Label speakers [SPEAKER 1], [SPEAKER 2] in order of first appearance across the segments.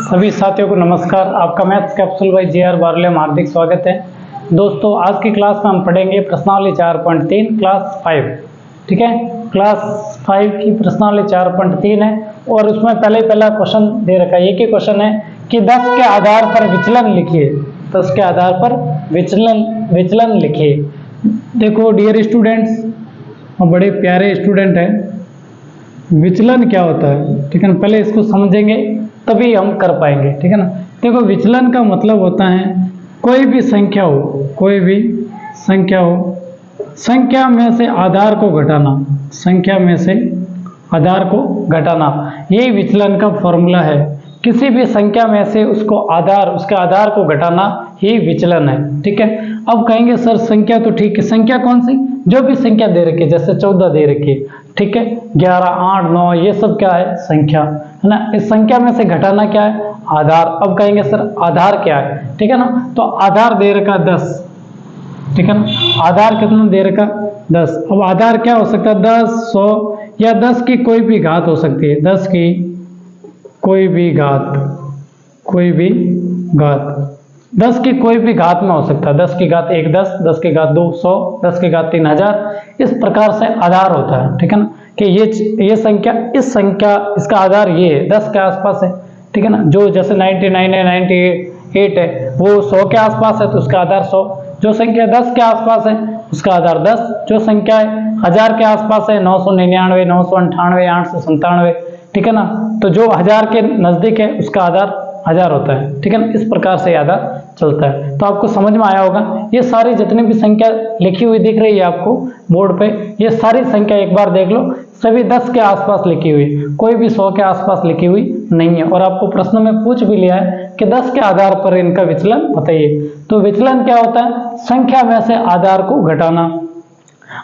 [SPEAKER 1] सभी साथियों को नमस्कार। आपका maths capsule by JR Barle में हार्दिक स्वागत है। दोस्तों आज की क्लास में हम पढ़ेंगे प्रश्नावली 4.3 क्लास 5। ठीक है, क्लास 5 की प्रश्नावली 4.3 है और उसमें पहला क्वेश्चन दे रखा है। एक ही क्वेश्चन है कि 10 के आधार पर विचलन लिखिए। 10 के आधार पर विचलन लिखिए। देखो डियर स्टूडेंट्स, बड़े प्यारे स्टूडेंट हैं, विचलन क्या होता है, ठीक है ना, पहले इसको समझेंगे तभी हम कर पाएंगे। ठीक है ना, देखो विचलन का मतलब होता है कोई भी संख्या हो, संख्या में से आधार को घटाना, संख्या में से आधार को घटाना, यही विचलन का फॉर्मूला है। किसी भी संख्या में से उसके आधार को घटाना ही विचलन है। ठीक है, अब कहेंगे सर संख्या तो ठीक है, संख्या कौन सी, जो भी संख्या दे रखी है, जैसे 14 दे रखी है, ठीक है, 11, 8, 9, ये सब क्या है, संख्या है ना। इस संख्या में से घटाना क्या है, आधार। अब कहेंगे सर आधार क्या है, ठीक है ना, तो आधार दे रखा 10, ठीक है ना, आधार कितना दे रखा 10। अब आधार क्या हो सकता है, 10, 100 या 10 की कोई भी घात हो सकती है, 10 की कोई भी घात 10 की कोई भी घात में हो सकता है। 10 की घात 1 10, 10 की घात 2 100, 10 की घात 3000, इस प्रकार से आधार होता है। ठीक है ना, कि ये संख्या, इस संख्या, इसका आधार ये है, 10 के आसपास है। ठीक है ना, जो जैसे 99 है, 98 है, वो 100 के आसपास है तो उसका आधार 100। जो संख्या 10 के आसपास है उसका आधार 10। जो संख्या है 1000 के आसपास है, 999, 998, 897, ठीक है ना, तो जो 1000 के नजदीक है उसका आधार 1000 होता है। ठीक है ना, इस प्रकार से आधार चलता है। तो आपको समझ में आया होगा। ये सारी जितनी भी संख्या लिखी हुई दिख रही है आपको बोर्ड पे, ये सारी संख्या एक बार देख लो, सभी 10 के आसपास लिखी हुई, कोई भी 100 के आसपास लिखी हुई नहीं है। और आपको प्रश्न में पूछ भी लिया है कि 10 के आधार पर इनका विचलन बताइए। तो विचलन क्या होता है, संख्या में से आधार को घटाना।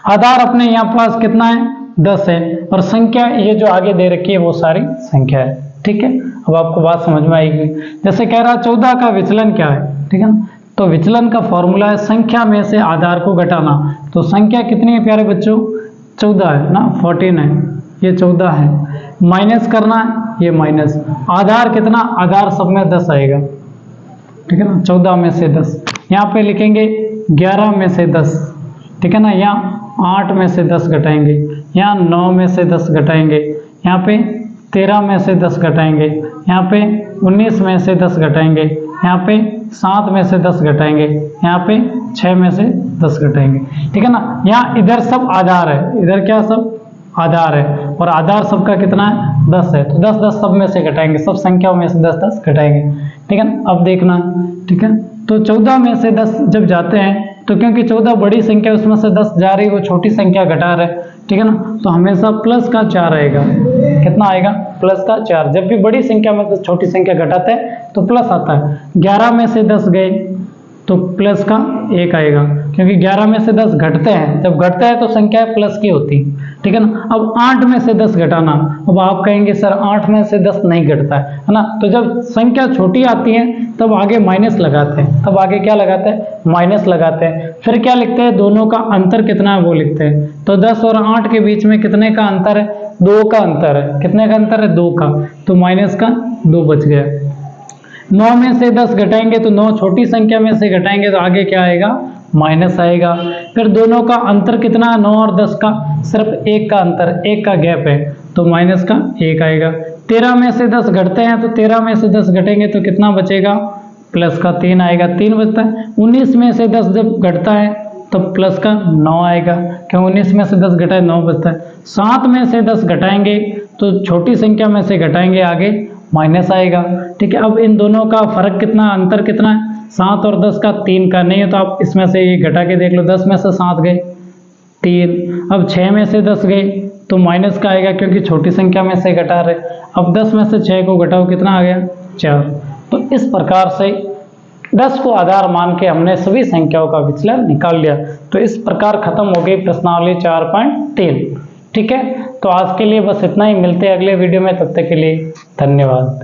[SPEAKER 1] आधार अपने यहाँ पास कितना है, 10 है, और संख्या ये जो आगे दे रखी है वो सारी संख्या है। ठीक है, अब आपको बात समझ में आएगी। जैसे कह रहा 14 का विचलन क्या है, ठीक है ना, तो विचलन का फॉर्मूला है संख्या में से आधार को घटाना। तो संख्या कितनी है प्यारे बच्चों, 14 है ना, 14 है, ये 14 है, माइनस करना है, ये माइनस, आधार कितना, आधार सब में 10 आएगा। ठीक है ना, 14 में से 10, यहाँ पे लिखेंगे 11 में से 10, ठीक है ना, यहाँ 8 में से 10 घटाएंगे, यहाँ 9 में से 10 घटाएंगे, यहाँ पे 13 में से 10 घटाएंगे, यहाँ पे 19 में से 10 घटाएंगे, यहाँ पे 7 में से 10 घटाएंगे, यहाँ पे 6 में से 10 घटाएंगे। ठीक है ना, यहाँ इधर सब आधार है, इधर क्या सब आधार है, और आधार सबका कितना है, 10 है, तो 10 सब में से घटाएंगे, सब संख्याओं में से 10 घटाएंगे। ठीक है ना, अब देखना, ठीक है, तो 14 में से 10 जब जाते हैं तो क्योंकि 14 बड़ी संख्या उसमें से 10 जा रही है, वो छोटी संख्या घटा रहे, ठीक है ना, तो हमेशा प्लस का 4 आएगा। कितना आएगा, प्लस का 4। जब भी बड़ी संख्या में से छोटी संख्या घटाते हैं तो प्लस आता है। 11 में से 10 गए तो प्लस का 1 आएगा, क्योंकि 11 में से 10 घटते हैं, जब घटते हैं तो संख्या प्लस की होती। ठीक है ना, अब 8 में से 10 घटाना। अब आप कहेंगे सर 8 में से 10 नहीं घटता है ना, तो जब संख्या छोटी आती है तब आगे माइनस लगाते हैं, तब आगे क्या लगाते हैं, माइनस लगाते हैं। फिर क्या लिखते हैं, दोनों का अंतर कितना है वो लिखते हैं। तो 10 और 8 के बीच में कितने का अंतर है, 2 का अंतर है। कितने का अंतर है, 2 का, तो माइनस का 2 बच गया। 9 में से 10 घटाएंगे तो 9 छोटी संख्या में से घटाएंगे तो आगे क्या आएगा, माइनस आएगा। फिर दोनों का अंतर कितना है, 9 और 10 का सिर्फ 1 का अंतर, 1 का गैप है, तो माइनस का 1 आएगा। 13 में से 10 घटते हैं तो 13 में से 10 घटेंगे तो कितना बचेगा, प्लस का 3 आएगा, 3 बचता है। 19 में से 10 जब घटता है तो प्लस का 9 आएगा, क्यों 19 में से 10 घटाए 9 बचता है। 7 में से 10 घटाएंगे तो छोटी संख्या में से घटाएंगे, आगे माइनस आएगा। ठीक है, अब इन दोनों का फर्क कितना, अंतर कितना है, 7 और 10 का, 3 का। नहीं है तो आप इसमें से ये घटा के देख लो, 10 में से 7 गए 3, अब 6 में से 10 गए तो माइनस का आएगा, क्योंकि छोटी संख्या में से घटा रहे। अब 10 में से 6 को घटाओ, कितना आ गया, 4। तो इस प्रकार से 10 को आधार मान के हमने सभी संख्याओं का विचलन निकाल लिया। तो इस प्रकार खत्म हो गई प्रश्नावली 4.3। ठीक है, तो आज के लिए बस इतना ही, मिलते हैं अगले वीडियो में, तब तक के लिए धन्यवाद।